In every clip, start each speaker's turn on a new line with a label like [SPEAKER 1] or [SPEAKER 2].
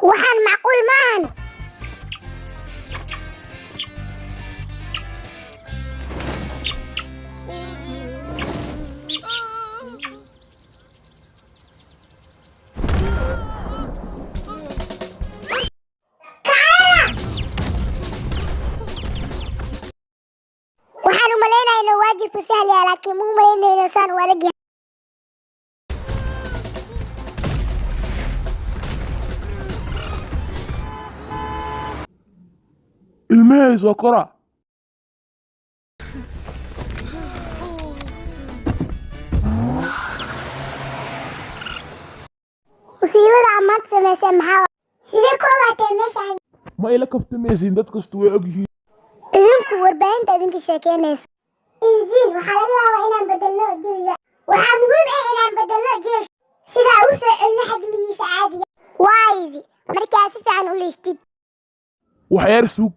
[SPEAKER 1] waxaan macquul maahan. waxaan u maleynayaa inuu waajibku sahal yahay laakiin muu maleynayaa inuu saan u adag yahay.
[SPEAKER 2] المهي سكرة
[SPEAKER 1] musiibada amaad samaysay maxaa sidee ku ogaatay meeshaan
[SPEAKER 2] ما إلا كفتميسين دad kastu way ogyihiin
[SPEAKER 1] idinku warbaahinta idinka sheekeynayso inziin waxaa laga yaabaa inaan bedelno jawiga waxaa muhiim ah inaan bedelno jeelka sidaa u soo celino xajmigiisa caadiga waa easy markaa si fiican u leeshtid
[SPEAKER 2] waxyar suug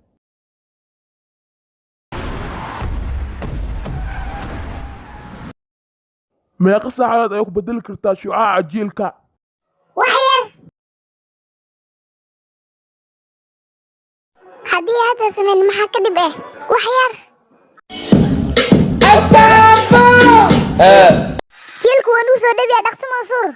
[SPEAKER 2] meeqa saacadood ay ku bedeli kartaa shucaaca jiilka
[SPEAKER 1] waxyar haddii hadda samayn maxaa ka dhib ah waxyar jiilku waa nuu soo dhawiyaa dhaqso mansuur